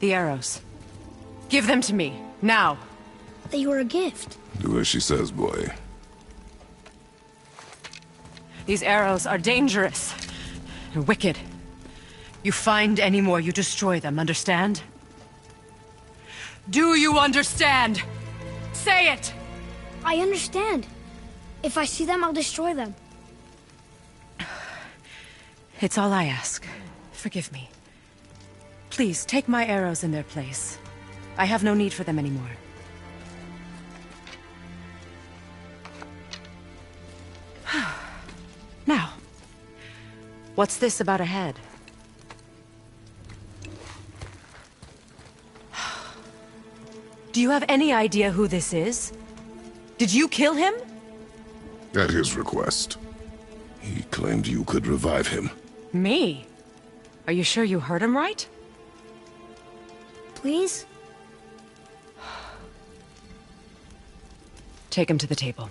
The arrows. Give them to me, now. They were a gift. Do as she says, boy. These arrows are dangerous and wicked. You find any more, you destroy them, understand? Do you understand? Say it! I understand. If I see them, I'll destroy them. It's all I ask. Forgive me. Please, take my arrows in their place. I have no need for them anymore. Now, what's this about a head? Do you have any idea who this is? Did you kill him? At his request. He claimed you could revive him. Me? Are you sure you heard him right? Please? Take him to the table.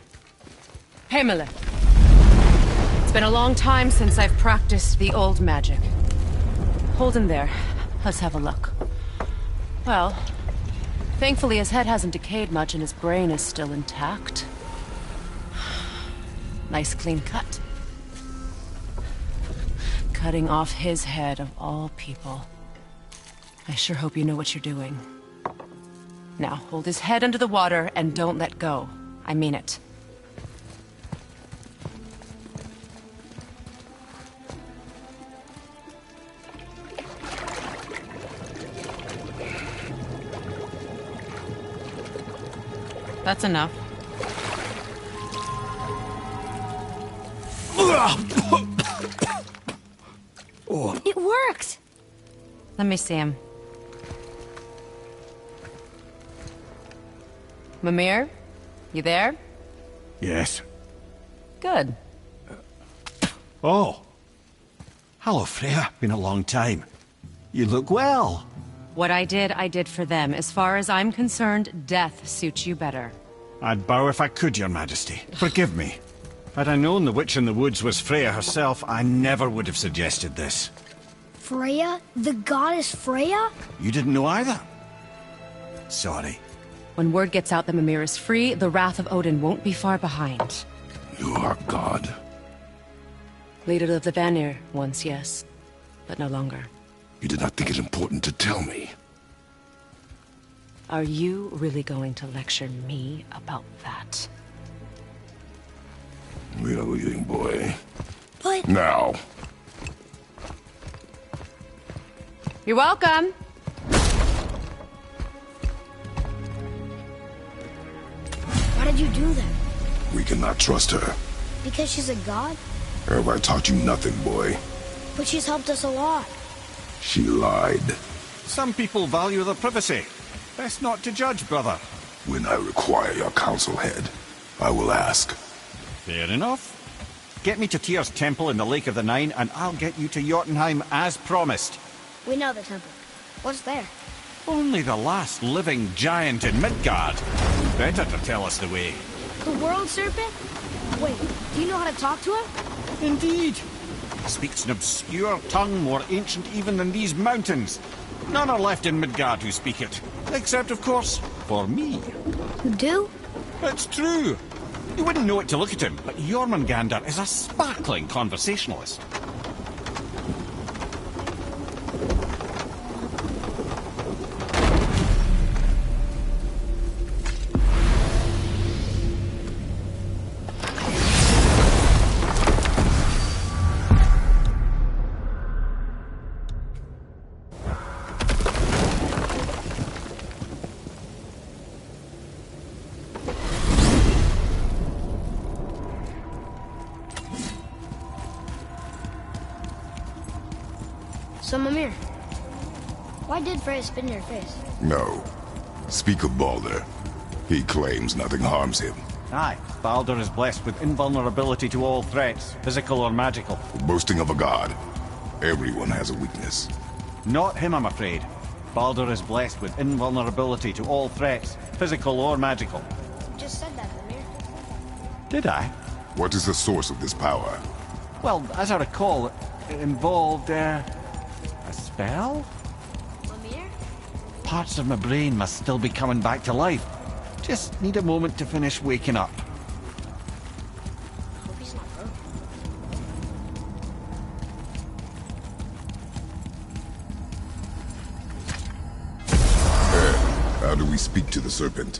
Himmler. It's been a long time since I've practiced the old magic. Hold him there. Let's have a look. Well, thankfully his head hasn't decayed much and his brain is still intact. Nice clean cut. Cutting off his head of all people. I sure hope you know what you're doing. Now, hold his head under the water and don't let go. I mean it. That's enough. It worked! Let me see him. Mimir? You there? Yes. Good. Oh. Hello, Freya. Been a long time. You look well. What I did for them. As far as I'm concerned, death suits you better. I'd bow if I could, Your Majesty. Forgive me. Had I known the witch in the woods was Freya herself, I never would have suggested this. Freya? The goddess Freya? You didn't know either? Sorry. When word gets out that Mimir is free, the wrath of Odin won't be far behind. You are God. Leader of the Vanir, once, yes. But no longer. You did not think it important to tell me. Are you really going to lecture me about that? We are leaving, boy. But... Now. You're welcome! Why did you do that? We cannot trust her. Because she's a god? Have I taught you nothing, boy? But she's helped us a lot. She lied. Some people value their privacy. Best not to judge, brother. When I require your council head, I will ask. Fair enough. Get me to Tyr's temple in the Lake of the Nine, and I'll get you to Jotunheim as promised. We know the temple. What's there? Only the last living giant in Midgard. Better to tell us the way. The world serpent? Wait, do you know how to talk to him? Indeed. He speaks an obscure tongue more ancient even than these mountains. None are left in Midgard who speak it. Except, of course, for me. You do? It's true. You wouldn't know it to look at him, but Jormungandr is a sparkling conversationalist. So, Mimir, why did Freya spit in your face? No. Speak of Baldur. He claims nothing harms him. Aye, Baldur is blessed with invulnerability to all threats, physical or magical. Boasting of a god. Everyone has a weakness. Not him, I'm afraid. Baldur is blessed with invulnerability to all threats, physical or magical. You just said that, Mimir. Did I? What is the source of this power? Well, as I recall, it involved, a spell? Mimir? parts of my brain must still be coming back to life. Just need a moment to finish waking up. Hope he's not broken. How do we speak to the serpent?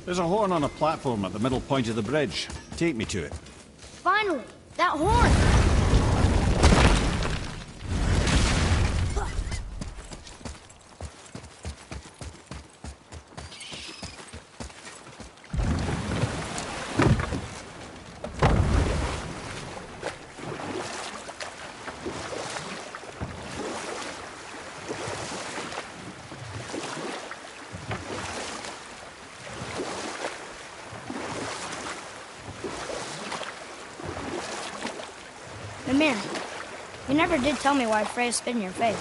There's a horn on a platform at the middle point of the bridge. Take me to it. Finally! That horn! Mimir, you never did tell me why Freya spit in your face.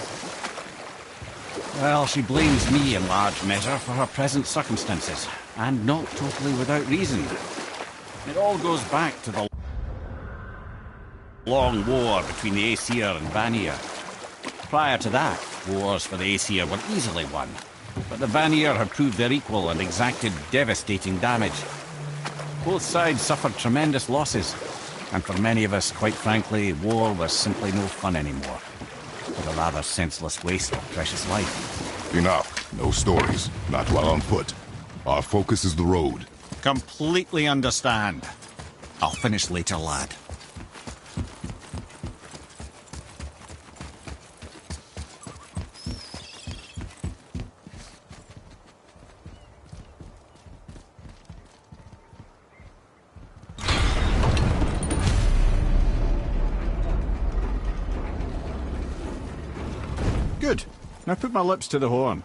Well, she blames me in large measure for her present circumstances, and not totally without reason. It all goes back to the long war between the Aesir and Vanir. Prior to that, wars for the Aesir were easily won, but the Vanir had proved their equal and exacted devastating damage. Both sides suffered tremendous losses, and for many of us, quite frankly, war was simply no fun anymore. But a rather senseless waste of precious life. Enough. No stories. Not while on foot. Our focus is the road. Completely understand. I'll finish later, lad. Good. Now put my lips to the horn.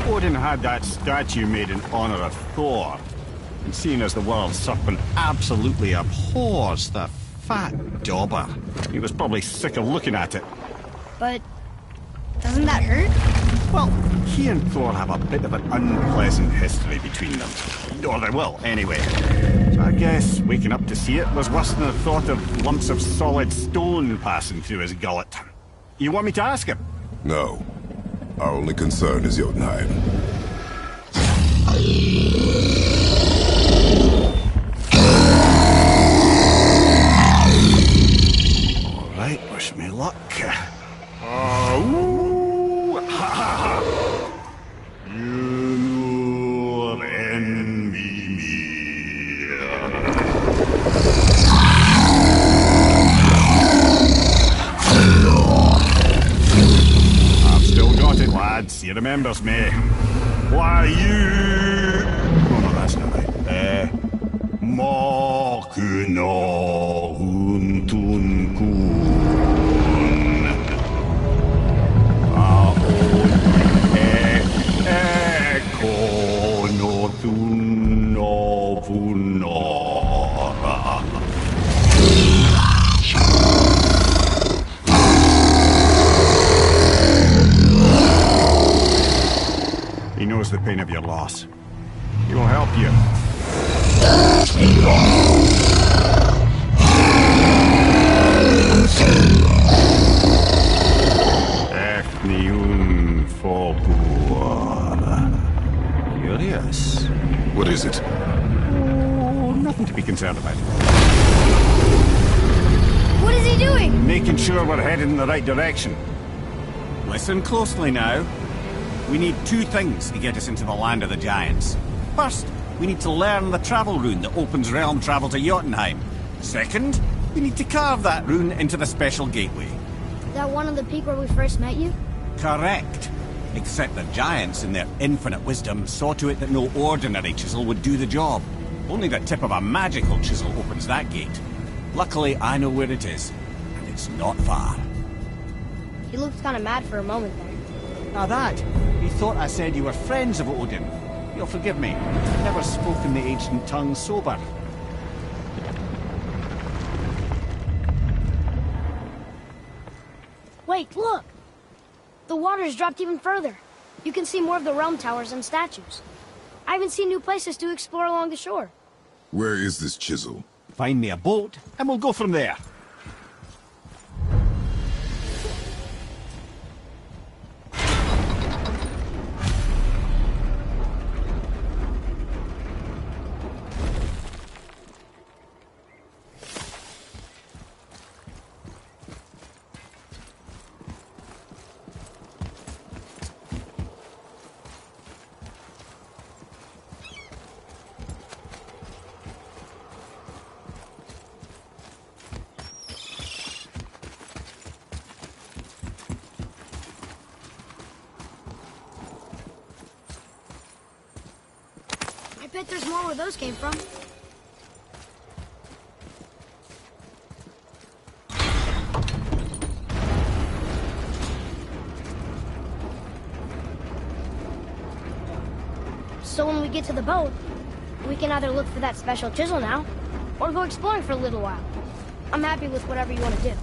Odin had that statue made in honor of Thor. And seeing as the world serpent absolutely abhors the fat dauber, he was probably sick of looking at it. But doesn't that hurt? Well, he and Thor have a bit of an unpleasant history between them. Or they will, anyway. So I guess waking up to see it was worse than the thought of lumps of solid stone passing through his gullet. You want me to ask him? No. Our only concern is Jotunheim. All right, wish me luck. Ooh, ha, ha, ha. You envy me. I've still got it, lads. He remembers me. Why, you... Oh, no, that's not right. Makuna huntun kun. Aon ekono tunno punora. He knows the pain of your loss. He will help you. Ethniun Fogur. Curious. What is it? Oh, nothing to be concerned about. What is he doing? Making sure we're headed in the right direction. Listen closely now. We need two things to get us into the land of the giants. First, we need to learn the travel rune that opens realm travel to Jotunheim. Second, we need to carve that rune into the special gateway. Is that one on the peak where we first met you? Correct. Except the giants, in their infinite wisdom, saw to it that no ordinary chisel would do the job. Only the tip of a magical chisel opens that gate. Luckily, I know where it is, and it's not far. He looked kind of mad for a moment there. Now that, he thought I said you were friends of Odin. You'll forgive me. Never spoken the ancient tongue sober. Wait, look! The water's dropped even further. You can see more of the realm towers and statues. I even see new places to explore along the shore. Where is this chisel? Find me a boat, and we'll go from there. I bet there's more where those came from. So when we get to the boat, we can either look for that special chisel now, or go exploring for a little while. I'm happy with whatever you want to do.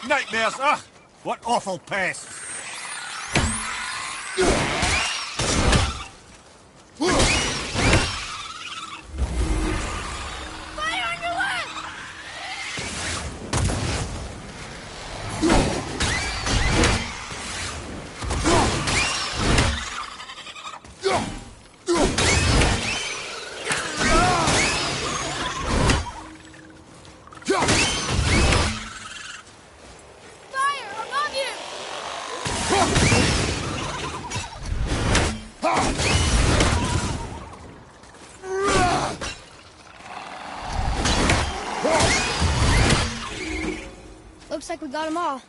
Nightmares, ugh! What awful pests! Fire on your left! Fire above you! Looks like we got them all.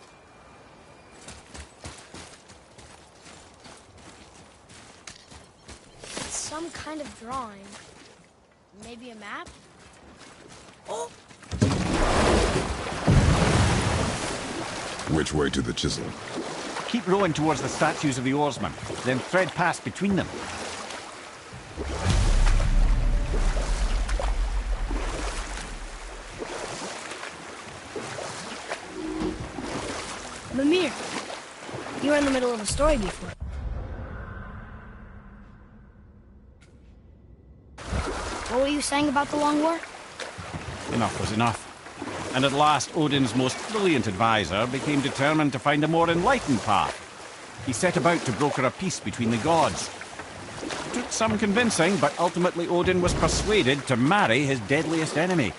It's some kind of drawing. Maybe a map? Oh! Which way to the chisel? Keep rowing towards the statues of the oarsmen, then thread past between them. Mimir, you were in the middle of a story before. What were you saying about the Long War? Enough was enough. And at last, Odin's most brilliant advisor became determined to find a more enlightened path. He set about to broker a peace between the gods. It took some convincing, but ultimately Odin was persuaded to marry his deadliest enemy,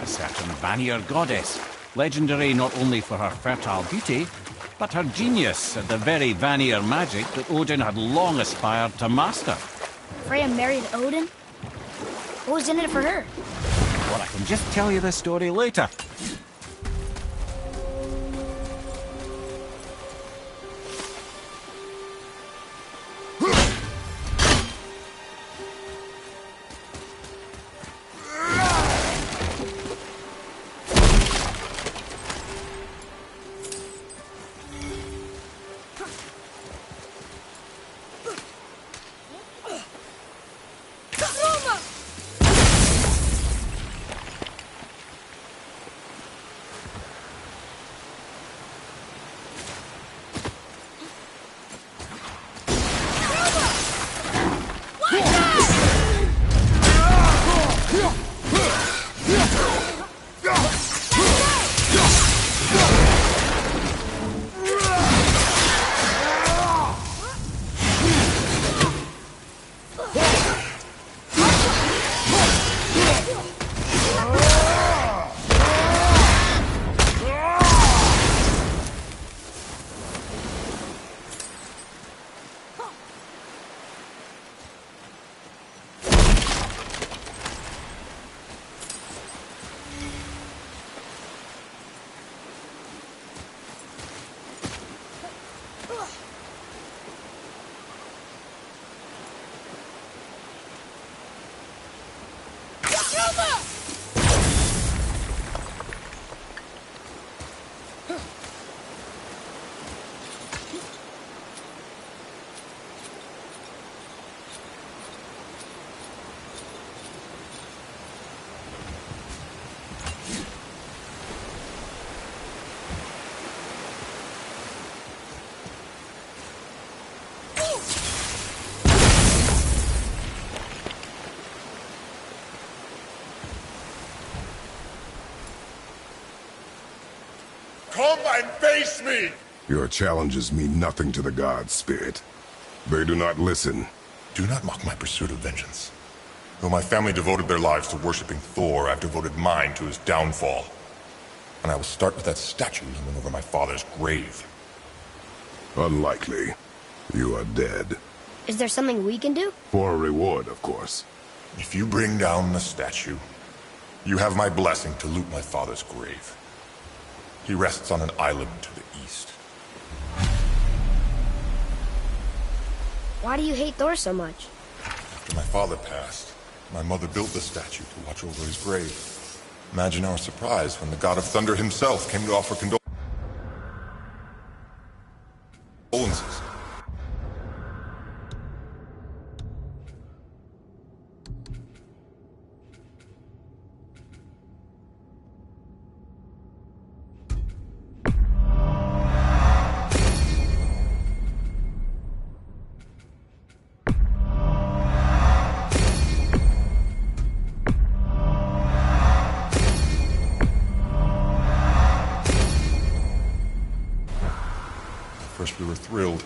a certain Vanir goddess, legendary not only for her fertile beauty, but her genius at the very Vanir magic that Odin had long aspired to master. Freya married Odin? What was in it for her? Well, I can just tell you this story later. Come and face me! Your challenges mean nothing to the gods, Spirit. They do not listen. Do not mock my pursuit of vengeance. Though my family devoted their lives to worshipping Thor, I've devoted mine to his downfall. And I will start with that statue looming over my father's grave. Unlikely. You are dead. Is there something we can do? For a reward, of course. If you bring down the statue, you have my blessing to loot my father's grave. He rests on an island to the east. Why do you hate Thor so much? After my father passed, my mother built the statue to watch over his grave. Imagine our surprise when the god of thunder himself came to offer condolences. First we were thrilled.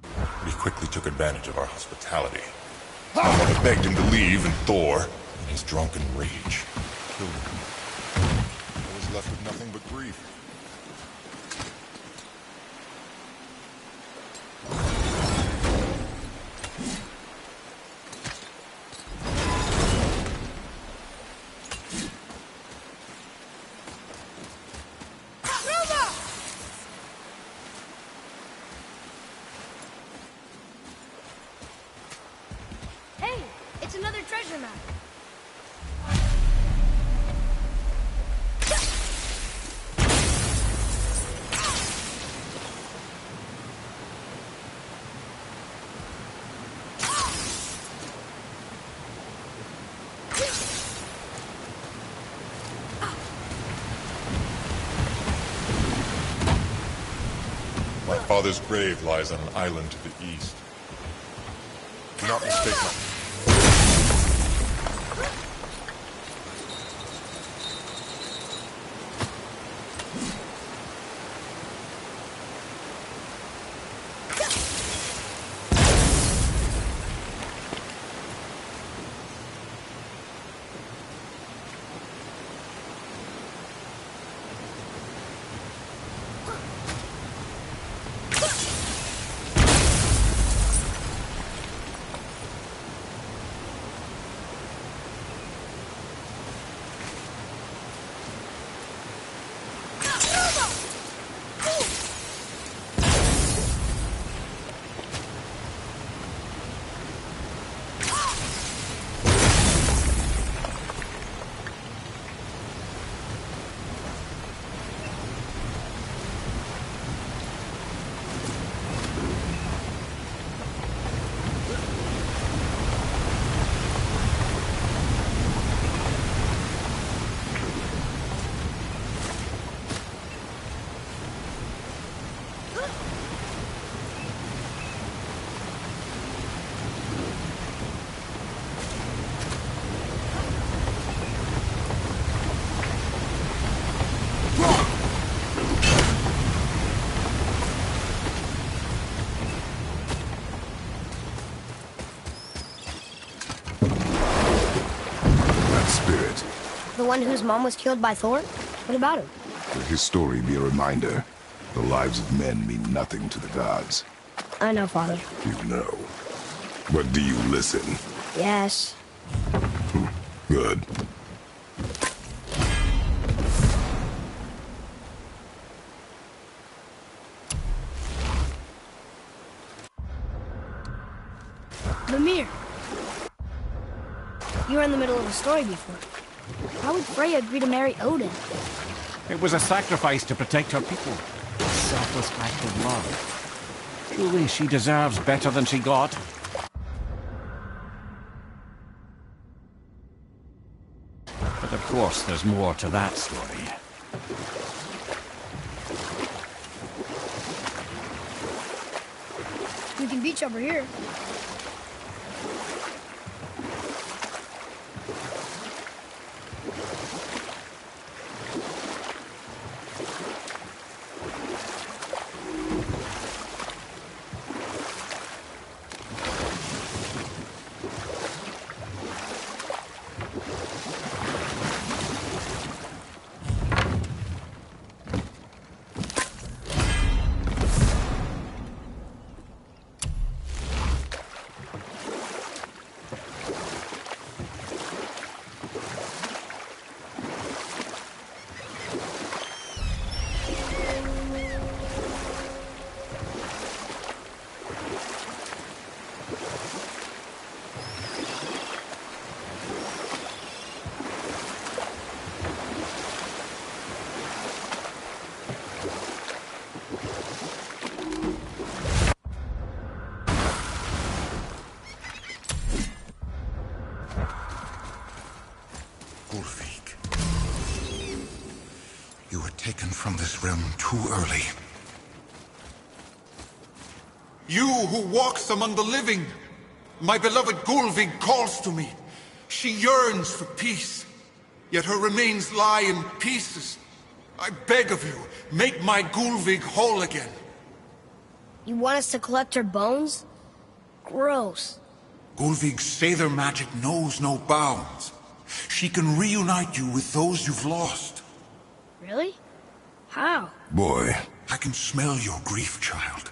But he quickly took advantage of our hospitality. My mother begged him to leave, and Thor, in his drunken rage, killed him. I was left with nothing but grief. Hey, it's another treasure map. My father's grave lies on an island to the east. Do not mistake my... The one whose mom was killed by Thor? What about him? Let his story be a reminder. The lives of men mean nothing to the gods. I know, Father. You know. But do you listen? Yes. Good. Mimir! You were in the middle of a story before. How would Freya agree to marry Odin? It was a sacrifice to protect her people. A selfless act of love. Truly, she deserves better than she got. But of course, there's more to that story. Viking beach over here. Ulfik, you were taken from this realm too early. You who walks among the living, my beloved Gulvig calls to me. She yearns for peace, yet her remains lie in pieces. I beg of you, make my Gulvig whole again. You want us to collect her bones? Gross. Gulvig's Seidr magic knows no bounds. She can reunite you with those you've lost. Really? How? Boy, I can smell your grief, child.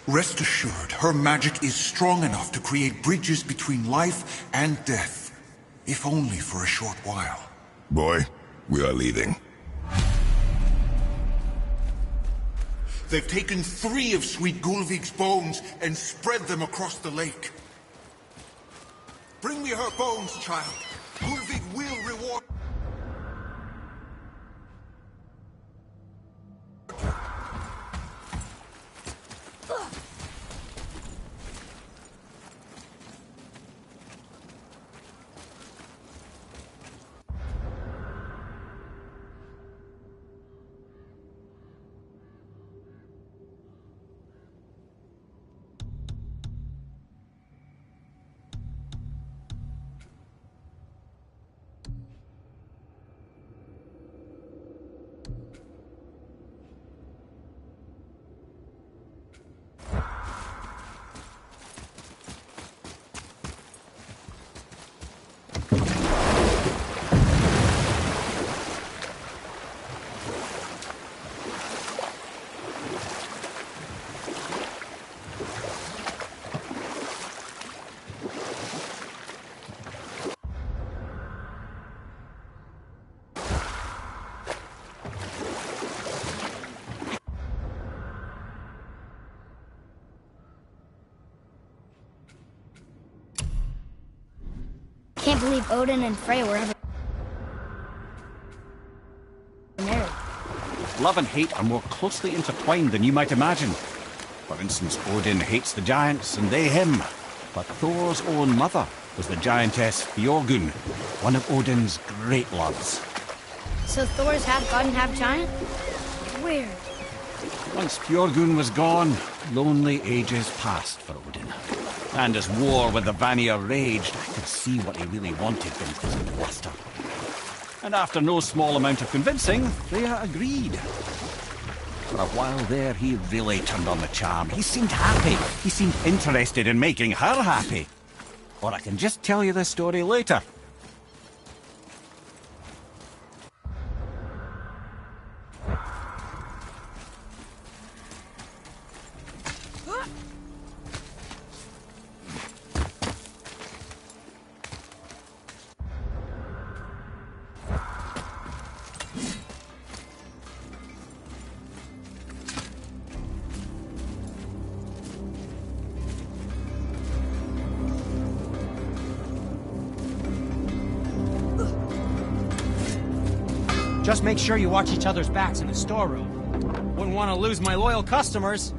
Rest assured, her magic is strong enough to create bridges between life and death, if only for a short while. boy, we are leaving. They've taken 3 of sweet Gulvig's bones and spread them across the lake. Bring me her bones, child. Gulvig will reward... Can't believe Odin and Frey were ever married. Love and hate are more closely intertwined than you might imagine. For instance, Odin hates the giants and they him. But Thor's own mother was the giantess Bjorgun, one of Odin's great loves. So Thor's half god and half giant? Weird. Once Bjorgun was gone, lonely ages passed for Odin. And as war with the Vanir raged, I could see what he really wanted beneath his bluster. And after no small amount of convincing, Freya agreed. For a while there, he really turned on the charm. He seemed happy. He seemed interested in making her happy. Or I can just tell you the story later. Just make sure you watch each other's backs in the storeroom. Wouldn't want to lose my loyal customers.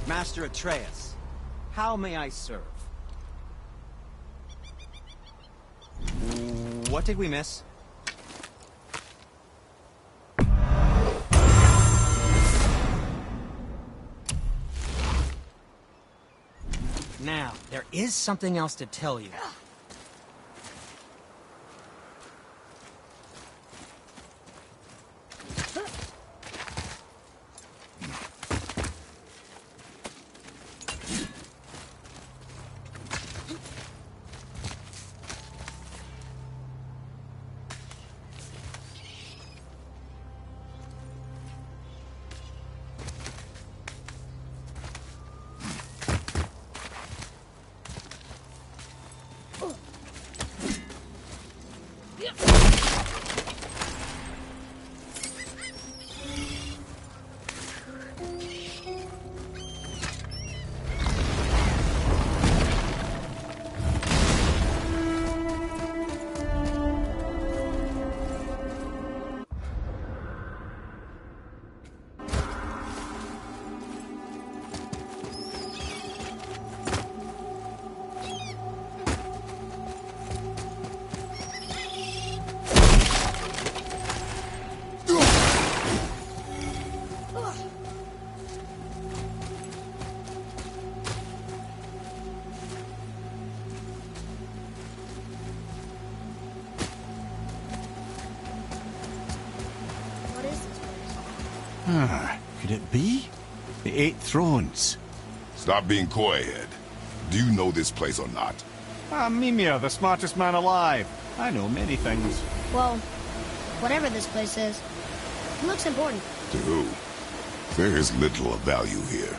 Master Atreus, how may I serve? What did we miss? Now, there is something else to tell you. Could it be? The Eight Thrones. Stop being coy-head. Do you know this place or not? I'm Mimir, the smartest man alive. I know many things. Well, whatever this place is, it looks important. To who? There is little of value here.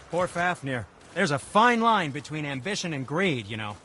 Poor Fafnir. There's a fine line between ambition and greed, you know.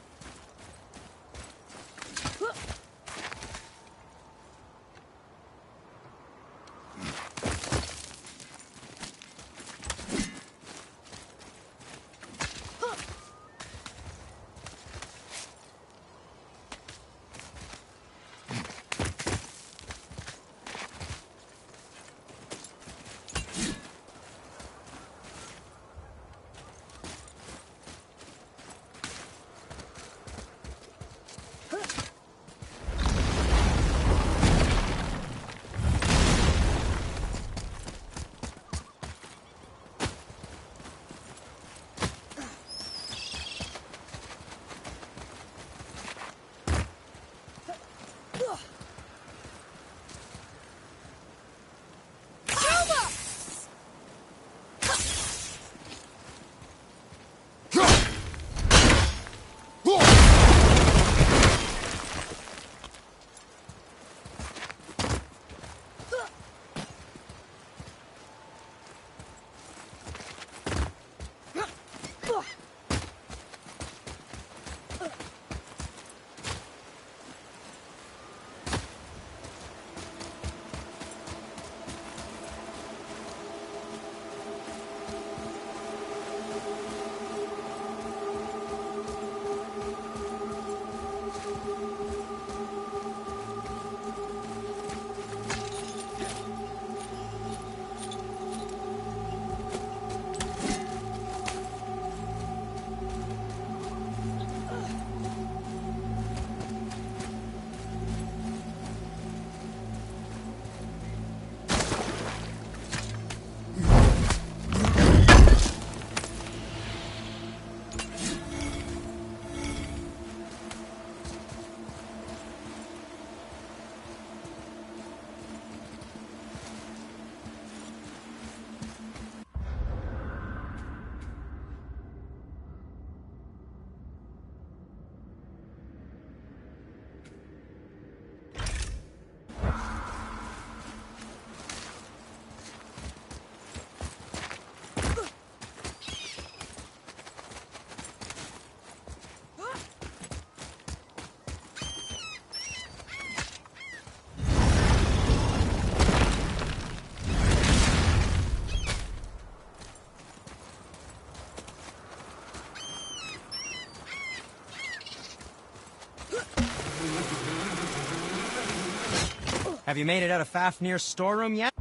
Have you made it out of Fafnir's storeroom yet?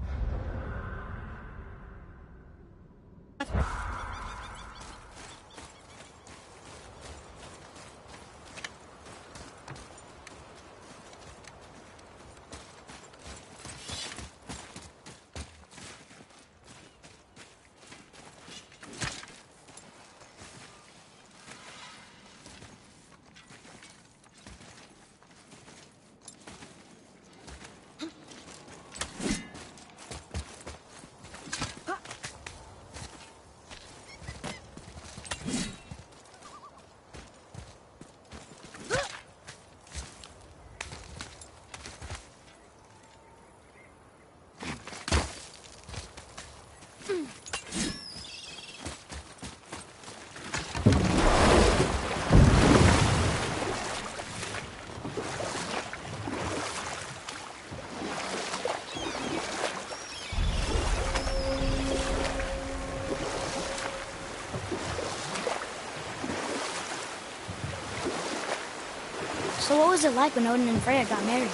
So what was it like when Odin and Freya got married?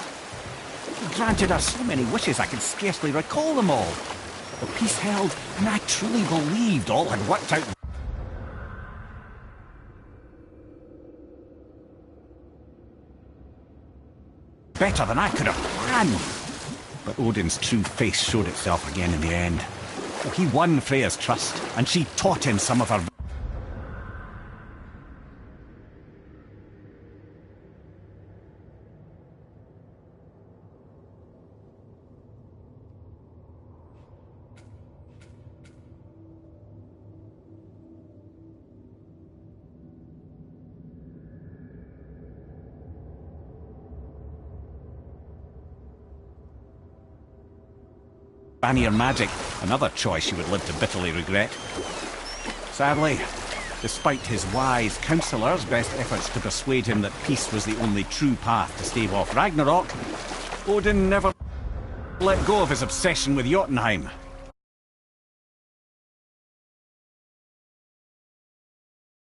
He granted her so many wishes I can scarcely recall them all. The peace held, and I truly believed all had worked out better than I could have planned. But Odin's true face showed itself again in the end. He won Freya's trust, and she taught him some of her Vanir magic, another choice she would live to bitterly regret. Sadly, despite his wise counselors' best efforts to persuade him that peace was the only true path to stave off Ragnarok, Odin never let go of his obsession with Jotunheim.